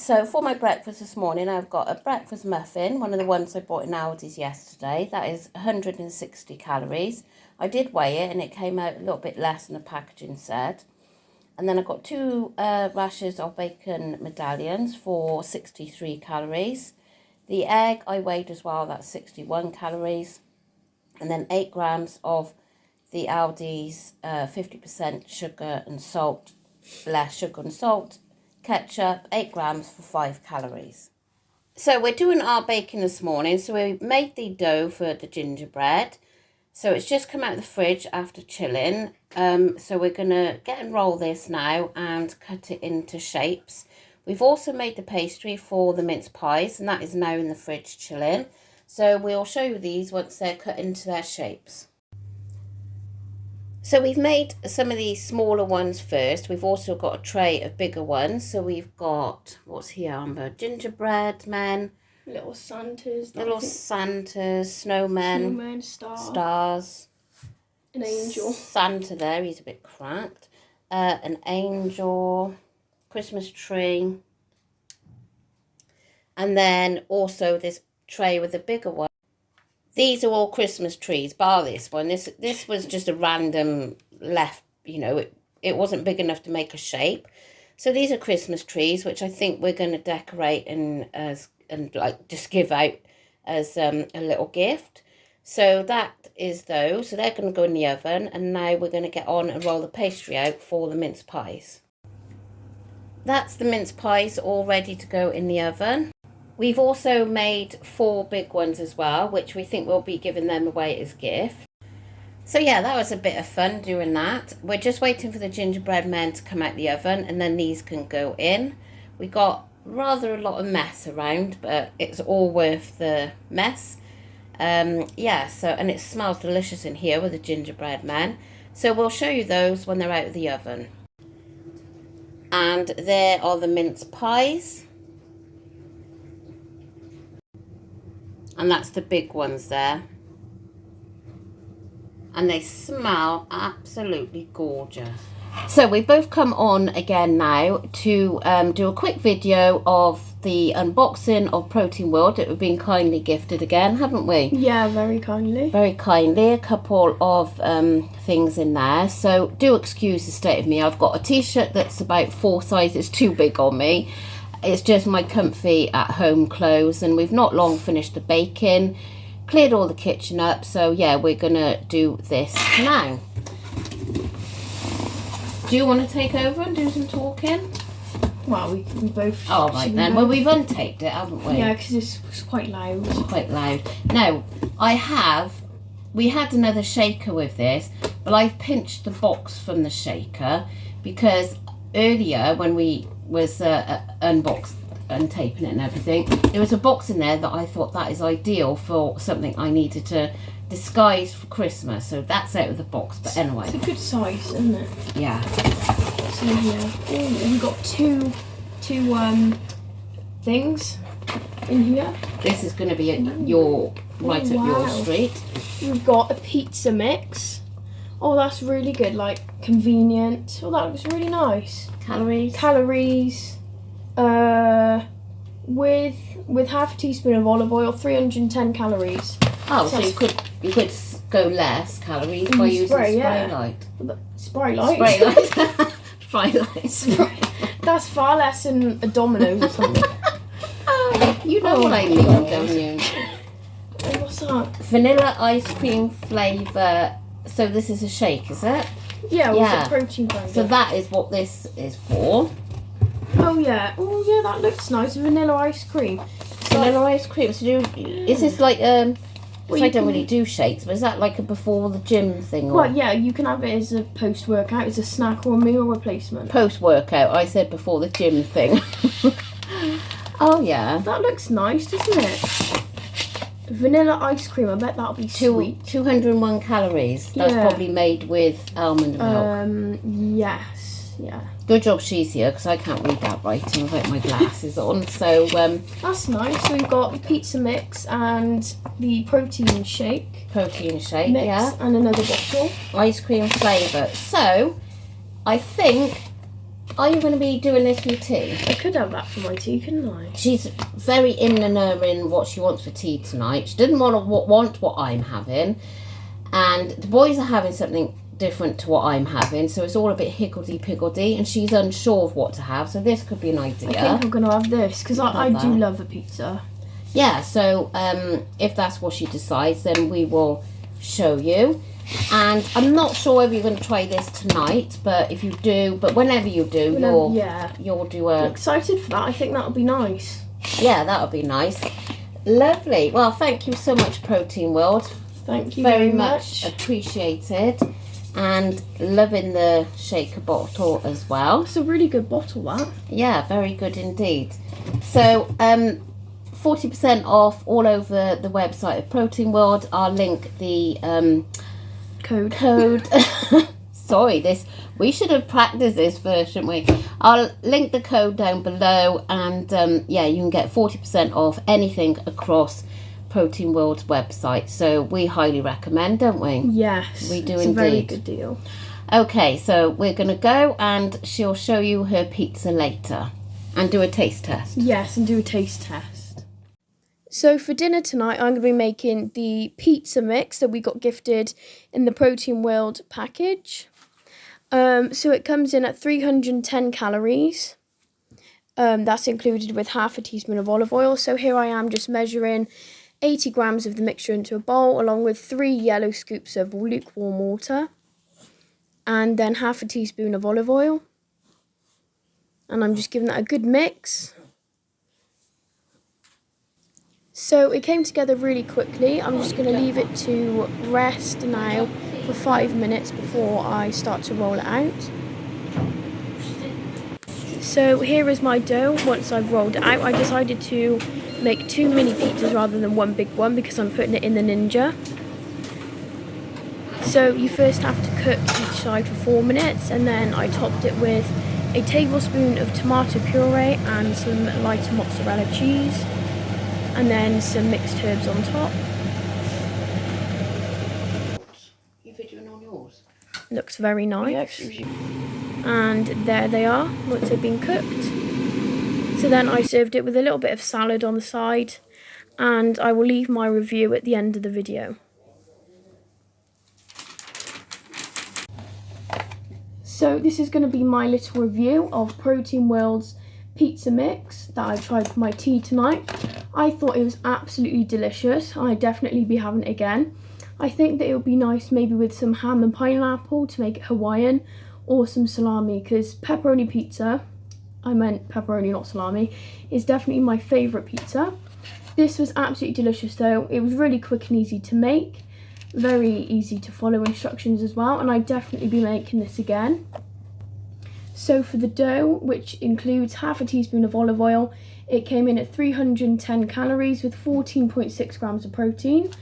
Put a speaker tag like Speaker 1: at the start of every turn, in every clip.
Speaker 1: So for my breakfast this morning, I've got a breakfast muffin, one of the ones I bought in Aldi's yesterday. That is 160 calories. I did weigh it and it came out a little bit less than the packaging said. And then I've got two rashers of bacon medallions for 63 calories. The egg I weighed as well, that's 61 calories. And then 8 grams of the Aldi's 50% sugar and salt, less sugar and salt. Ketchup, 8 grams for 5 calories. So we're doing our baking this morning. So we made the dough for the gingerbread. So it's just come out of the fridge after chilling. So we're going to get and roll this now and cut it into shapes. We've also made the pastry for the mince pies, and that is now in the fridge chilling. So we'll show you these once they're cut into their shapes. So we've made some of these smaller ones first. We've also got a tray of bigger ones. So we've got, what's here, Amber? Gingerbread men.
Speaker 2: Little Santas.
Speaker 1: Little Santas, snowmen. Stars.
Speaker 2: An angel.
Speaker 1: Santa there, he's a bit cracked. An angel. Christmas tree. And then also this tray with a bigger one. These are all Christmas trees, bar this one. This was just a random left, it wasn't big enough to make a shape. So these are Christmas trees, which I think we're going to decorate and just give out as a little gift. So that is those. So they're going to go in the oven. And now we're going to get on and roll the pastry out for the mince pies. That's the mince pies all ready to go in the oven. We've also made 4 big ones as well, which we think we'll be giving them away as gift. So yeah, that was a bit of fun doing that. We're just waiting for the gingerbread men to come out the oven and then these can go in. We got rather a lot of mess around, but it's all worth the mess. Yeah, so, and it smells delicious in here with the gingerbread men. So we'll show you those when they're out of the oven. And there are the mince pies. And that's the big ones there. And they smell absolutely gorgeous. So we both come on again now to do a quick video of the unboxing of Protein World that we've been kindly gifted again, haven't we?
Speaker 2: Yeah, very kindly.
Speaker 1: Very kindly. A couple of things in there. So do excuse the state of me. I've got a t-shirt that's about 4 sizes too big on me. It's just my comfy at home clothes, and we've not long finished the baking, cleared all the kitchen up, so yeah, we're gonna do this now. Do you want to take over and do some talking?
Speaker 2: Well, we both.
Speaker 1: Oh, right then. Well, we've untaped it, haven't we?
Speaker 2: Yeah, because it's quite loud.
Speaker 1: It's quite loud. Now, we had another shaker with this, but I've pinched the box from the shaker because earlier when we was untaping it and everything, there was a box in there that I thought that is ideal for something I needed to disguise for Christmas, so that's out of the box. But anyway,
Speaker 2: it's a good size, isn't it?
Speaker 1: Yeah.
Speaker 2: So yeah, we've got two things in here.
Speaker 1: This is going to be up your street.
Speaker 2: We've got a pizza mix. Oh, that's really good, like convenient. Oh, that looks really nice. Calories. With half a teaspoon of olive oil, 310 calories.
Speaker 1: Oh, so you could go less calories by using spray light.
Speaker 2: Spray light.
Speaker 1: Spray light.
Speaker 2: That's far less than a Domino's or something.
Speaker 1: You know what I mean, don't you?
Speaker 2: What's that?
Speaker 1: Vanilla ice cream flavour. So this is a shake, is it?
Speaker 2: Yeah, it's a protein powder.
Speaker 1: So that is what this is for.
Speaker 2: Oh yeah, that looks nice. Vanilla ice cream.
Speaker 1: Vanilla ice cream. So is this like I don't really do shakes, but is that like a before the gym thing?
Speaker 2: Well, yeah, you can have it as a post-workout, as a snack or a meal replacement.
Speaker 1: Post-workout. I said before the gym thing. Oh yeah.
Speaker 2: That looks nice, doesn't it? Vanilla ice cream. I bet that'll be sweet.
Speaker 1: 201 calories. That's probably made with almond milk.
Speaker 2: Yes. Yeah.
Speaker 1: Good job she's here, because I can't read that writing without my glasses on. So
Speaker 2: that's nice. So we've got the pizza mix and the protein shake.
Speaker 1: Mix,
Speaker 2: yeah. And another bottle.
Speaker 1: Ice cream flavour. So I think Are you going to be doing this for your tea?
Speaker 2: I could have that for my tea, couldn't I?
Speaker 1: She's very in and her in what she wants for tea tonight. She didn't want what I'm having. And the boys are having something different to what I'm having. So it's all a bit higgledy-piggledy. And she's unsure of what to have. So this could be an idea.
Speaker 2: I think I'm going to have this because I do love a pizza.
Speaker 1: Yeah, so if that's what she decides, then we will show you. And I'm not sure whether you're going to try this tonight, but if you do, but whenever you do, you'll do a...
Speaker 2: I'm excited for that. I think that'll be nice.
Speaker 1: Yeah, that'll be nice. Lovely. Well, thank you so much, Protein World.
Speaker 2: Thank you very much.
Speaker 1: Appreciated. And loving the shaker bottle as well.
Speaker 2: It's a really good bottle, that.
Speaker 1: Yeah, very good indeed. So, 40% off all over the website of Protein World. I'll link the...
Speaker 2: Code.
Speaker 1: Sorry, we should have practiced this first, shouldn't we? I'll link the code down below, and yeah, you can get 40% off anything across Protein World's website. So we highly recommend, don't we?
Speaker 2: Yes,
Speaker 1: we do
Speaker 2: it's
Speaker 1: indeed.
Speaker 2: A very good deal.
Speaker 1: Okay, so we're going to go, and she'll show you her pizza later and do a taste test.
Speaker 2: Yes, and do a taste test. So for dinner tonight, I'm going to be making the pizza mix that we got gifted in the Protein World package. So it comes in at 310 calories. That's included with half a teaspoon of olive oil. So here I am just measuring 80 grams of the mixture into a bowl, along with 3 yellow scoops of lukewarm water. And then half a teaspoon of olive oil. And I'm just giving that a good mix. So it came together really quickly. I'm just going to leave it to rest now for 5 minutes before I start to roll it out. So here is my dough. Once I've rolled it out, I decided to make 2 mini pizzas rather than one big one because I'm putting it in the Ninja. So you first have to cook each side for 4 minutes, and then I topped it with a tablespoon of tomato puree and some lighter mozzarella cheese. And then some mixed herbs on top.
Speaker 1: You videoing on yours?
Speaker 2: Looks very nice. And there they are, once they've been cooked. So then I served it with a little bit of salad on the side. And I will leave my review at the end of the video. So this is going to be my little review of Protein World's pizza mix that I tried for my tea tonight. I thought it was absolutely delicious. I'd definitely be having it again. I think that it would be nice maybe with some ham and pineapple to make it Hawaiian, or some salami, because pepperoni pizza, I meant pepperoni not salami, is definitely my favourite pizza. This was absolutely delicious though. It was really quick and easy to make, very easy to follow instructions as well, and I'd definitely be making this again. So for the dough, which includes half a teaspoon of olive oil, it came in at 310 calories with 14.6 grams of protein.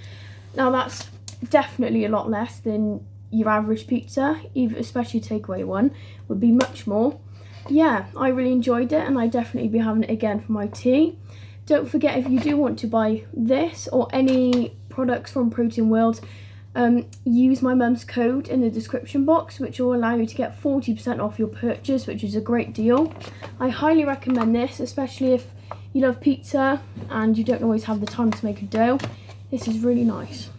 Speaker 2: Now that's definitely a lot less than your average pizza, even especially takeaway one, would be much more. Yeah, I really enjoyed it, and I'd definitely be having it again for my tea. Don't forget, if you do want to buy this or any products from Protein World, use my mum's code in the description box, which will allow you to get 40% off your purchase, which is a great deal. I highly recommend this, especially if you love pizza and you don't always have the time to make a dough. This is really nice.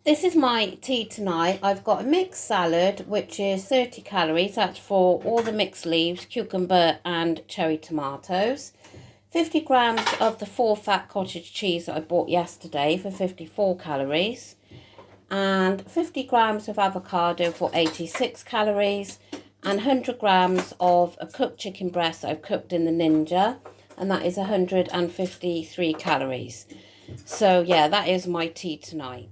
Speaker 1: This is my tea tonight. I've got a mixed salad, which is 30 calories. That's for all the mixed leaves, cucumber and cherry tomatoes. 50 grams of the 4-fat cottage cheese that I bought yesterday for 54 calories. And 50 grams of avocado for 86 calories. And 100 grams of a cooked chicken breast that I've cooked in the Ninja. And that is 153 calories. So yeah, that is my tea tonight.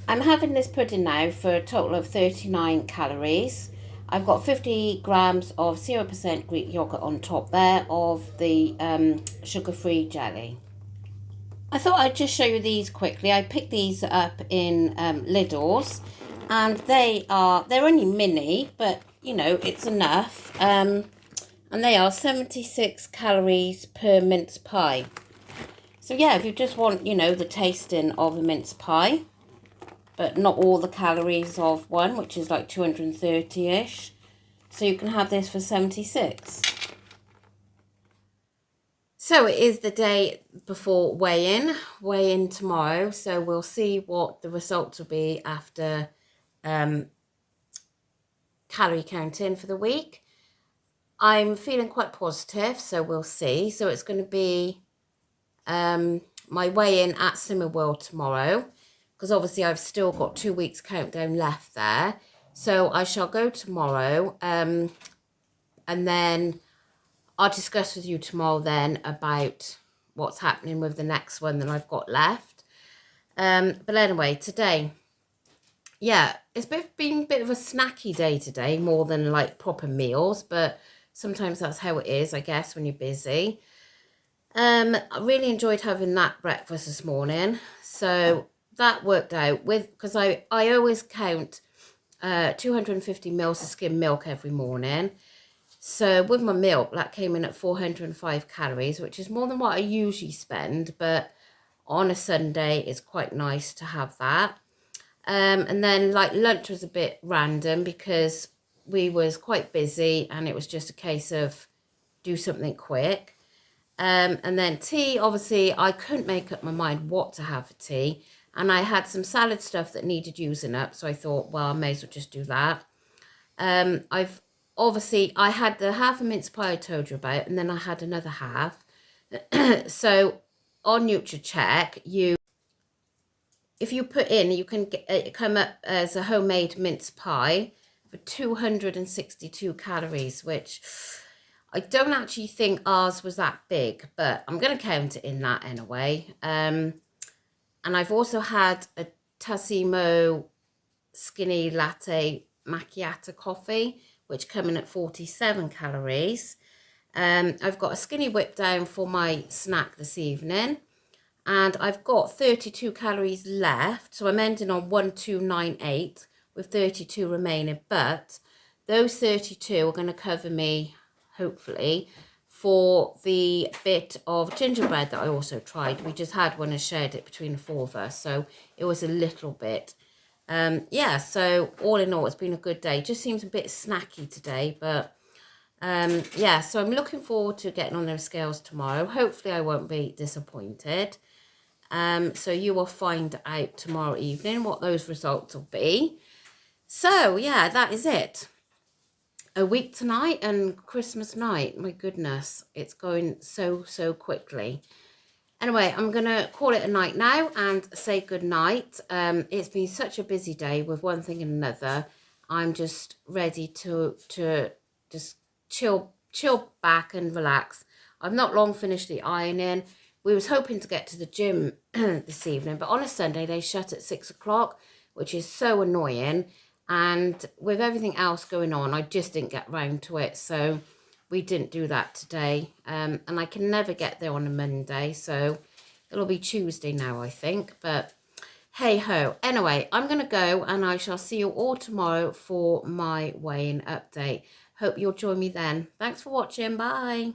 Speaker 1: I'm having this pudding now for a total of 39 calories. I've got 50 grams of 0% Greek yogurt on top there of the sugar-free jelly. I thought I'd just show you these quickly. I picked these up in Lidl's, and they're only mini, but you know, it's enough. And they are 76 calories per mince pie. So yeah, if you just want, you know, the tasting of a mince pie, but not all the calories of one, which is like 230-ish, So you can have this for 76. So it is the day before weigh-in tomorrow. So we'll see what the results will be after calorie counting for the week. I'm feeling quite positive, so we'll see. So it's going to be my weigh-in at Summer World tomorrow, because obviously I've still got 2 weeks countdown left there. So I shall go tomorrow, and then I'll discuss with you tomorrow then about what's happening with the next one that I've got left. But anyway, today, yeah, it's been a bit of a snacky day today, more than like proper meals, but sometimes that's how it is, I guess, when you're busy. I really enjoyed having that breakfast this morning, so that worked out with, because I always count 250 mils of skim milk every morning. So with my milk, that came in at 405 calories, which is more than what I usually spend, but on a Sunday, it's quite nice to have that. And then like lunch was a bit random because we was quite busy and it was just a case of do something quick. And then tea, obviously, I couldn't make up my mind what to have for tea. And I had some salad stuff that needed using up, so I thought, well, I may as well just do that. I had the half a mince pie I told you about, and then I had another half. So on NutriCheck, if you put in, you can get it come up as a homemade mince pie for 262 calories, which I don't actually think ours was that big, but I'm going to count it in that anyway. And I've also had a Tassimo skinny latte macchiato coffee, which come in at 47 calories. I've got a skinny whip down for my snack this evening, and I've got 32 calories left, so I'm ending on 1298 with 32 remaining, but those 32 are going to cover me, hopefully, for the bit of gingerbread that I also tried. We just had one and shared it between the four of us, so it was a little bit. Yeah, so all in all, it's been a good day. Just seems a bit snacky today, but yeah, so I'm looking forward to getting on those scales tomorrow. Hopefully I won't be disappointed. So you will find out tomorrow evening what those results will be. So yeah, that is it. A week tonight and Christmas night. My goodness, it's going so quickly. Anyway, I'm going to call it a night now and say good night. It's been such a busy day with one thing and another. I'm just ready to just chill back and relax. I've not long finished the ironing. We was hoping to get to the gym this evening, but on a Sunday they shut at 6 o'clock, which is so annoying. And with everything else going on, I just didn't get round to it. So we didn't do that today. And I can never get there on a Monday. So it'll be Tuesday now, I think. But hey ho. Anyway, I'm going to go and I shall see you all tomorrow for my weighing update. Hope you'll join me then. Thanks for watching. Bye.